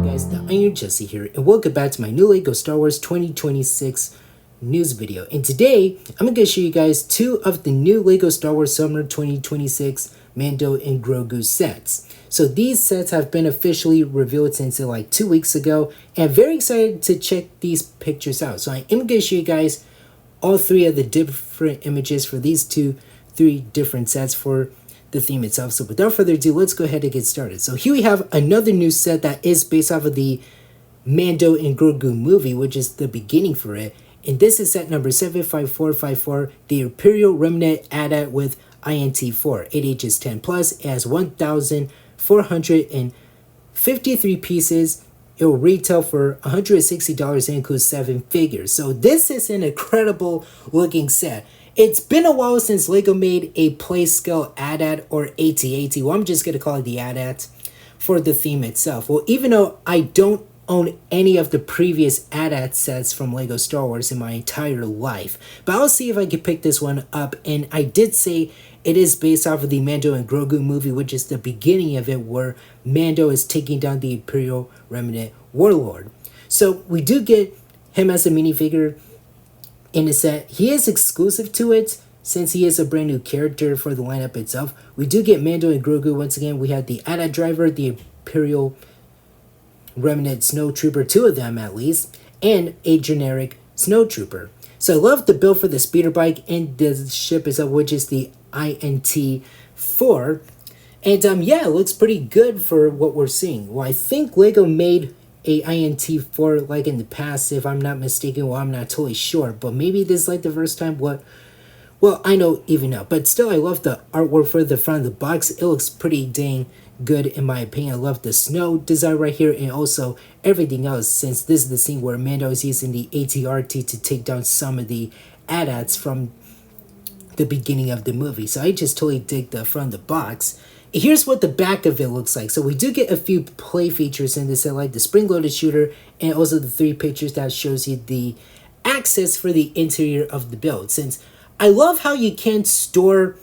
Guys, the Iron Jesse here, and welcome back to my new LEGO Star Wars 2026 news video. And today, I'm going to show you guys two of the new LEGO Star Wars Summer 2026 Mando and Grogu sets. So these sets have been officially revealed since like 2 weeks ago, and I'm very excited to check these pictures out. So I am going to show you guys all three of the different images for these three different sets for the theme itself. So without further ado, let's go ahead and get started. So here we have another new set that is based off of the Mando and Grogu movie, which is the beginning for it. And this is set number 75454, the Imperial Remnant AT-AT with INT4. It ages 10 plus. It has 1,453 pieces. It will retail for $160 and includes 7 figures. So this is an incredible looking set. It's been a while since LEGO made a play scale AT-AT or AT-AT. Well, I'm just going to call it the AT-AT for the theme itself. Well, even though I don't own any of the previous AT-AT sets from LEGO Star Wars in my entire life, but I'll see if I can pick this one up. And I did say it is based off of the Mando and Grogu movie, which is the beginning of it, where Mando is taking down the Imperial Remnant Warlord. So we do get him as a minifigure in a set. He is exclusive to it since he is a brand new character for the lineup itself. We do get Mando and Grogu once again. We have the AT-AT driver, the Imperial Remnant Snowtrooper, 2 of them at least, and a generic Snowtrooper. So I love the build for the speeder bike and the ship itself, which is the INT4. And yeah, it looks pretty good for what we're seeing. Well, I think LEGO made a INT4 like in the past, if I'm not mistaken. Well, I'm not totally sure, but maybe this is like the first time. Well, I know even now, but still I love the artwork for the front of the box. It looks pretty dang good in my opinion. I love the snow design right here, and also everything else, since this is the scene where Mando is using the AT-RT to take down some of the AT-ATs from the beginning of the movie. So I just totally dig the front of the box. Here's what the back of it looks like. So we do get a few play features in this set, like the spring-loaded shooter, and also the 3 pictures that shows you the access for the interior of the build. Since I love how you can store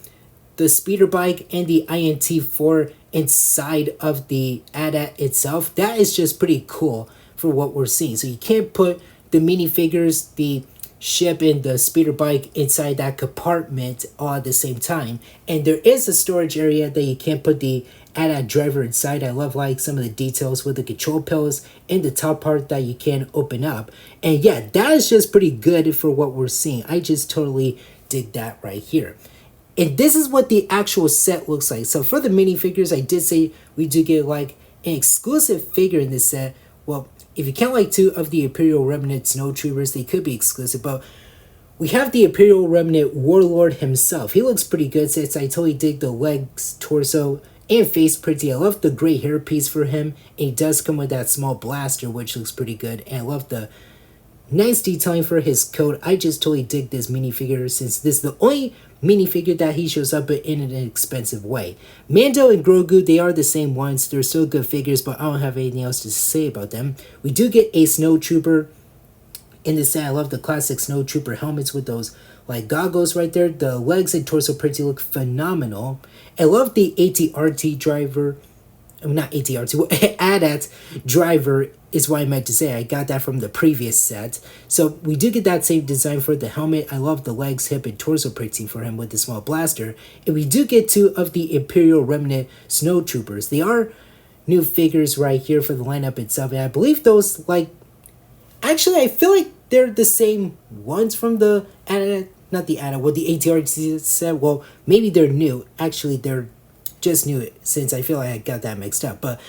the speeder bike and the INT4 inside of the AT-AT itself. That is just pretty cool for what we're seeing. So you can't put the minifigures, the ship, and the speeder bike inside that compartment all at the same time. And there is a storage area that you can't put the AT-AT driver inside. I love like some of the details with the control pills in the top part that you can open up. And yeah, that is just pretty good for what we're seeing. I just totally dig that right here. And this is what the actual set looks like. So for the minifigures, I did say we do get like an exclusive figure in this set. Well, if you count like 2 of the Imperial Remnant Snowtroopers, they could be exclusive, but we have the Imperial Remnant Warlord himself. He looks pretty good since I totally dig the legs, torso, and face pretty. I love the gray hairpiece for him, and he does come with that small blaster, which looks pretty good. And I love the nice detailing for his coat. I just totally dig this minifigure, since this is the only minifigure that he shows up in an expensive way. Mando and Grogu, they are the same ones. They're so good figures, but I don't have anything else to say about them. We do get a Snowtrooper in this set. I love the classic Snowtrooper helmets with those like goggles right there. The legs and torso pretty look phenomenal. I love the AT-RT driver. Not AT-RT, AT-AT driver is what I meant to say. I got that from the previous set. So we do get that same design for the helmet. I love the legs, hip, and torso printing for him with the small blaster. And we do get 2 of the Imperial Remnant Snowtroopers. They are new figures right here for the lineup itself. And I believe those, like, actually I feel like they're the same ones from the not the AT-AT, well, the AT-RT set. Well, maybe they're new. Actually, they're just new, since I feel like I got that mixed up. But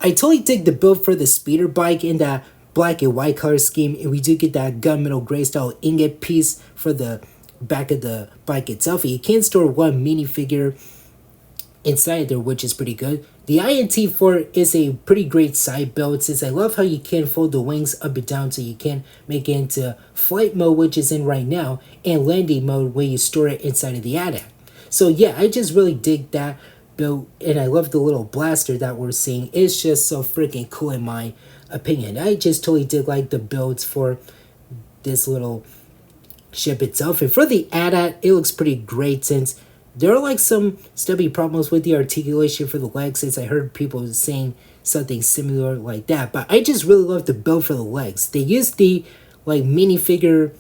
I totally dig the build for the speeder bike in that black and white color scheme, and we do get that gunmetal gray style ingot piece for the back of the bike itself. And you can store 1 minifigure inside there, which is pretty good. The INT4 is a pretty great side build, since I love how you can fold the wings up and down so you can make it into flight mode, which is in right now, and landing mode where you store it inside of the AT-AT. So yeah, I just really dig that build, and I love the little blaster that we're seeing. It's just so freaking cool in my opinion. I just totally did like the builds for this little ship itself. And for the AT-AT, it looks pretty great since there are like some stubby problems with the articulation for the legs, since I heard people saying something similar like that. But I just really love the build for the legs. They used the like minifigure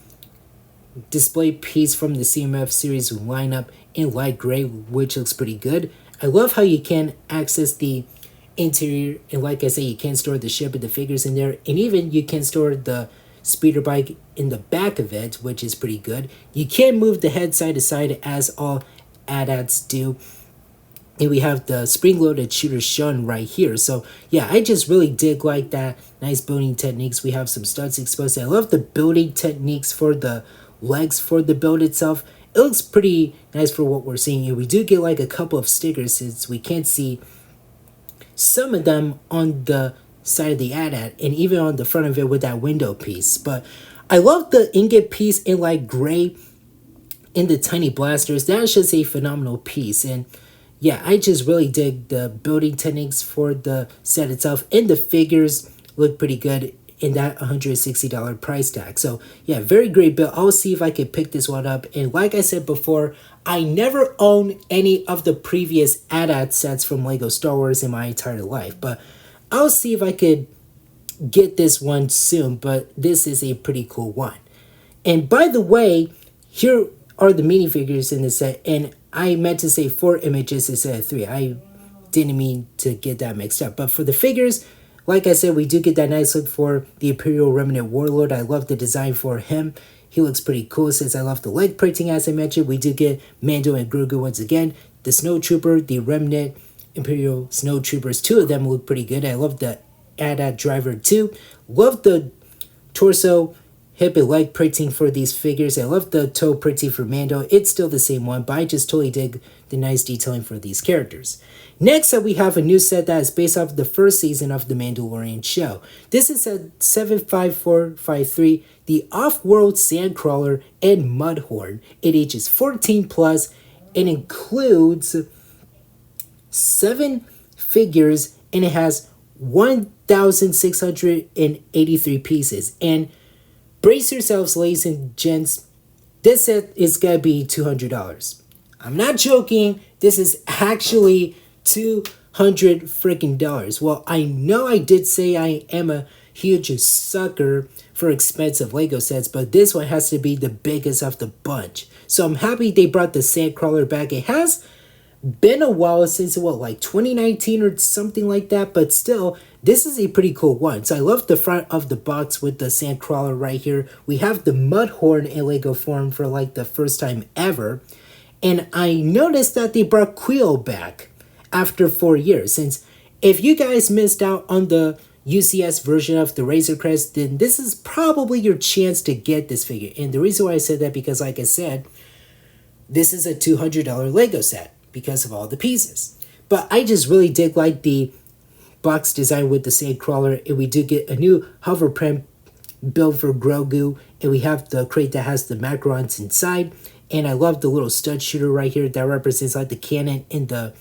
display piece from the CMF series lineup in light gray, which looks pretty good. I love how you can access the interior, and like I said, you can store the ship and the figures in there, and even you can store the speeder bike in the back of it, which is pretty good. You can move the head side to side as all AT-ATs do. And we have the spring-loaded shooter shown right here. So yeah, I just really dig like that. Nice building techniques. We have some studs exposed. I love the building techniques for the legs for the build itself. It looks pretty nice for what we're seeing here. We do get like a couple of stickers since we can't see some of them on the side of the AT-AT and even on the front of it with that window piece. But I love the ingot piece in like gray in the tiny blasters. That's just a phenomenal piece. And yeah, I just really dig the building techniques for the set itself, and the figures look pretty good in that $160 price tag. So yeah, very great build. I'll see if I can pick this one up. And like I said before, I never owned any of the previous AT-AT sets from Lego Star Wars in my entire life, but I'll see if I could get this one soon. But this is a pretty cool one. And by the way, here are the minifigures in the set, and I meant to say 4 images instead of 3. I didn't mean to get that mixed up. But for the figures, like I said, we do get that nice look for the Imperial Remnant Warlord. I love the design for him. He looks pretty cool since I love the leg printing as I mentioned. We do get Mando and Grogu once again. The Snowtrooper, the Remnant Imperial Snowtroopers, 2 of them look pretty good. I love the AT-AT driver too. Love the torso, hip, and leg printing for these figures. I love the toe printing for Mando. It's still the same one, but I just totally dig the nice detailing for these characters. Next up, we have a new set that is based off the first season of The Mandalorian show. This is set 75453, the Off-World Sandcrawler and Mudhorn. It ages 14 plus and includes 7 figures, and it has 1,683 pieces. And brace yourselves, ladies and gents, this set is gonna be $200. I'm not joking, this is actually $200 freaking dollars. Well, I know I did say I am a huge sucker for expensive Lego sets, but this one has to be the biggest of the bunch. So I'm happy they brought the Sandcrawler back. It has been a while since, what, like 2019 or something like that, but still, this is a pretty cool one. So I love the front of the box with the Sandcrawler right here. We have the Mudhorn in Lego form for like the first time ever. And I noticed that they brought Quill back after 4 years. Since if you guys missed out on the UCS version of the Razor Crest, then this is probably your chance to get this figure. And the reason why I said that, because like I said, this is a $200 Lego set because of all the pieces. But I just really dig like the box design with the Sandcrawler, and we do get a new hover print build for Grogu, and we have the crate that has the macarons inside. And I love the little stud shooter right here that represents like the cannon and the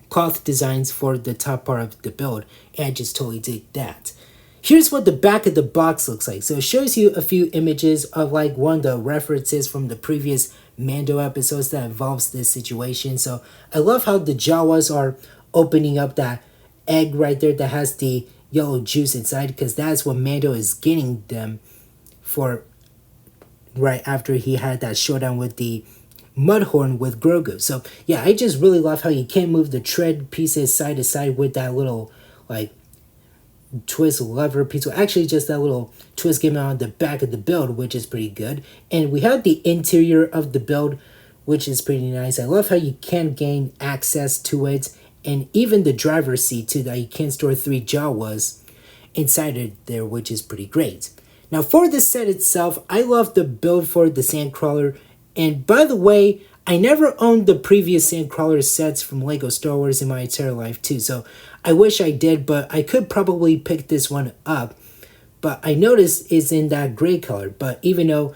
cloth designs for the top part of the build, and I just totally dig that. Here's what the back of the box looks like. So it shows you a few images of like one of the references from the previous Mando episodes that involves this situation. So I love how the Jawas are opening up that egg right there that has the yellow juice inside, because that's what Mando is getting them for right after he had that showdown with the Mudhorn with Grogu. So yeah, I just really love how you can move the tread pieces side to side with that little like twist lever piece. Well, actually just that little twist given on the back of the build, which is pretty good. And we have the interior of the build, which is pretty nice. I love how you can gain access to it, and even the driver's seat too, that you can store 3 Jawas inside it there, which is pretty great. Now for the set itself, I love the build for the Sandcrawler. And by the way, I never owned the previous Sandcrawler sets from Lego Star Wars in my entire life too. So I wish I did, but I could probably pick this one up. But I noticed it's in that gray color. But even though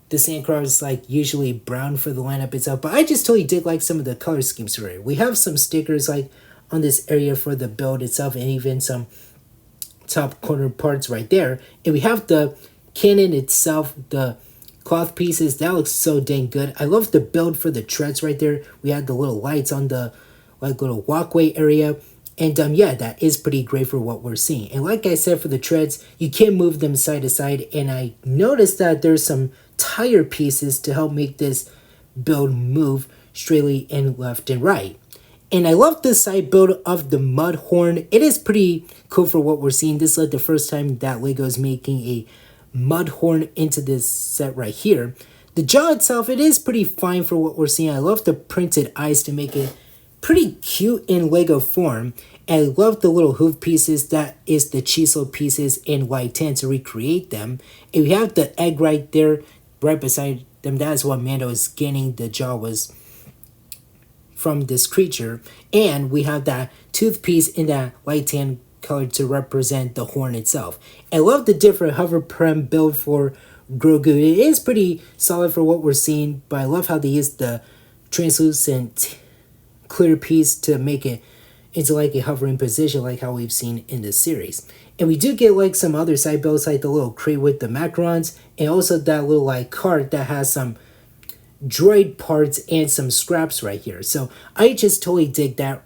the Sandcrawler is like usually brown for the lineup itself, but I just totally did like some of the color schemes for it. We have some stickers like on this area for the build itself, and even some top corner parts right there. And we have the cannon itself, the cloth pieces. That looks so dang good. I love the build for the treads right there. We had the little lights on the like little walkway area. And yeah, that is pretty great for what we're seeing. And like I said, for the treads, you can move them side to side. And I noticed that there's some tire pieces to help make this build move straightly and left and right. And I love the side build of the mud horn. It is pretty cool for what we're seeing. This is like the first time that LEGO is making a mud horn into this set right here. The jaw itself, it is pretty fine for what we're seeing. I love the printed eyes to make it pretty cute in Lego form. And I love the little hoof pieces. That is the chisel pieces in white tan to recreate them. And we have the egg right there, right beside them. That is what Mando is getting. The jaw was from this creature. And we have that tooth piece in that white tan color to represent the horn itself. I love the different hover prem build for Grogu. It is pretty solid for what we're seeing, but I love how they use the translucent clear piece to make it into like a hovering position like how we've seen in the series. And we do get like some other side builds like the little crate with the macarons and also that little like cart that has some droid parts and some scraps right here. So I just totally dig that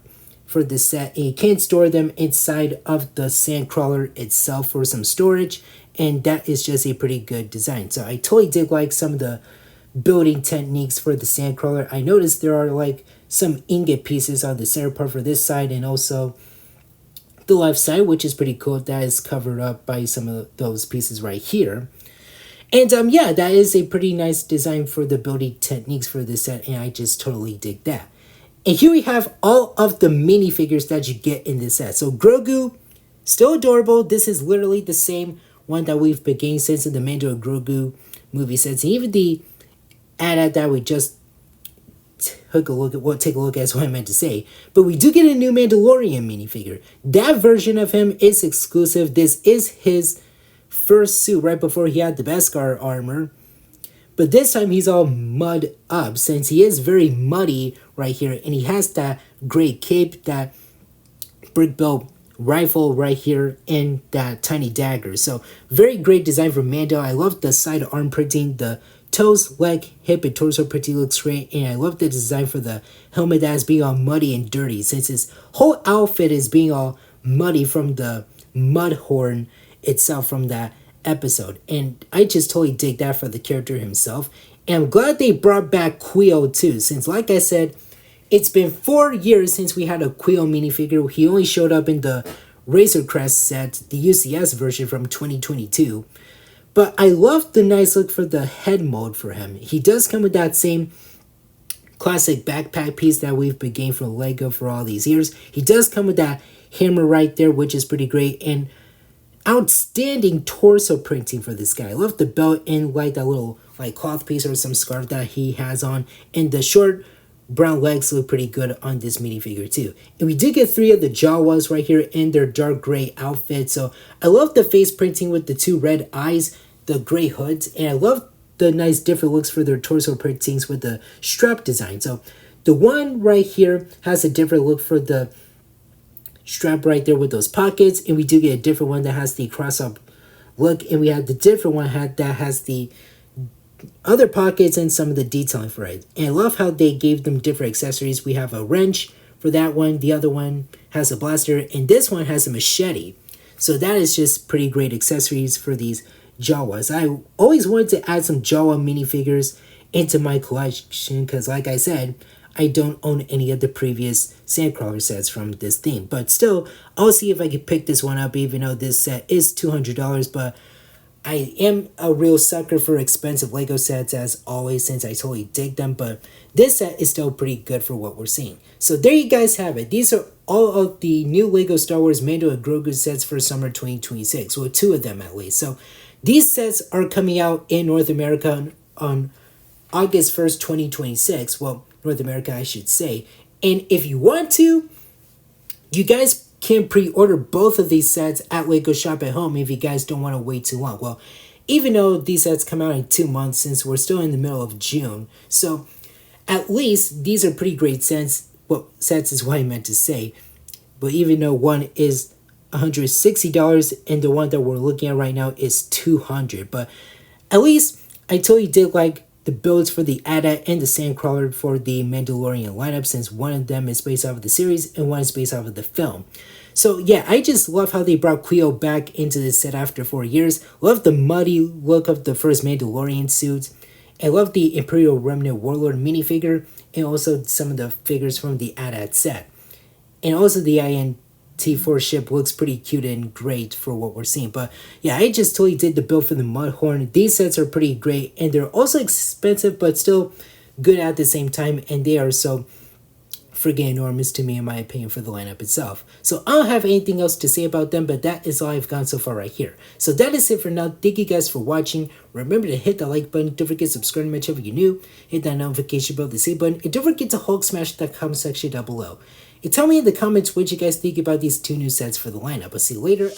for this set. And you can store them inside of the sandcrawler itself for some storage, and that is just a pretty good design. So I totally dig like some of the building techniques for the sandcrawler. I noticed there are like some ingot pieces on the center part for this side and also the left side, which is pretty cool. That is covered up by some of those pieces right here. And yeah, that is a pretty nice design for the building techniques for this set, and I just totally dig that. And here we have all of the minifigures that you get in this set. So Grogu, still adorable. This is literally the same one that we've been getting since in the Mando Grogu movie sets. And even the ad that we just take a look at is what I meant to say. But we do get a new Mandalorian minifigure. That version of him is exclusive. This is his first suit right before he had the Beskar armor. But this time he's all mud up since he is very muddy right here. And he has that great cape, that brick built rifle right here, and that tiny dagger. So very great design for Mando. I love the side arm printing, the toes, leg, hip, and torso printing looks great. And I love the design for the helmet that is being all muddy and dirty since his whole outfit is being all muddy from the mud horn itself from that episode. And I just totally dig that for the character himself. And I'm glad they brought back Quio too, since like I said, it's been 4 years since we had a Quio minifigure. He only showed up in the Razor Crest set, the UCS version from 2022. But I love the nice look for the head mold for him. He does come with that same classic backpack piece that we've been getting from LEGO for all these years. He does come with that hammer right there, which is pretty great. And outstanding torso printing for this guy. I love the belt and like that little like cloth piece or some scarf that he has on. And the short brown legs look pretty good on this minifigure too. And we did get 3 of the Jawas right here in their dark gray outfit. So I love the face printing with the 2 red eyes, the gray hoods, and I love the nice different looks for their torso printings with the strap design. So the one right here has a different look for the strap right there with those pockets, and we do get a different one that has the cross-up look, and we have the different one that has the other pockets and some of the detailing for it. And I love how they gave them different accessories. We have a wrench for that one, the other one has a blaster, and this one has a machete. So that is just pretty great accessories for these Jawas. I always wanted to add some Jawa minifigures into my collection because like I said, I don't own any of the previous Sandcrawler sets from this theme. But still, I'll see if I can pick this one up even though this set is $200. But I am a real sucker for expensive LEGO sets as always since I totally dig them. But this set is still pretty good for what we're seeing. So there you guys have it. These are all of the new LEGO Star Wars Mando and Grogu sets for summer 2026. Well, 2 of them at least. So these sets are coming out in North America on August 1st, 2026. Well, North America, I should say. And if you want to, you guys can pre-order both of these sets at LEGO Shop at Home if you guys don't want to wait too long. Well, even though these sets come out in 2 months since we're still in the middle of June. So at least these are pretty great sets. Well, sets is what I meant to say. But even though one is $160 and the one that we're looking at right now is $200. But at least I totally did like the builds for the AT-AT and the Sandcrawler for the Mandalorian lineup, since one of them is based off of the series and one is based off of the film. So yeah, I just love how they brought Cleo back into the set after 4 years. Love the muddy look of the first Mandalorian suit. I love the Imperial Remnant Warlord minifigure, and also some of the figures from the AT-AT set. And also the INT4 ship looks pretty cute and great for what we're seeing. But yeah, I just totally did the build for the Mudhorn. These sets are pretty great, and they're also expensive but still good at the same time, and they are so friggin' enormous to me, in my opinion, for the lineup itself. So I don't have anything else to say about them, but that is all I've gone so far right here. So that is it for now. Thank you guys for watching. Remember to hit the like button. Don't forget to subscribe to my channel if you're new. Hit that notification bell, the same button. And don't forget to Hulk smash that comment section down below. And tell me in the comments what you guys think about these two new sets for the lineup. I'll see you later.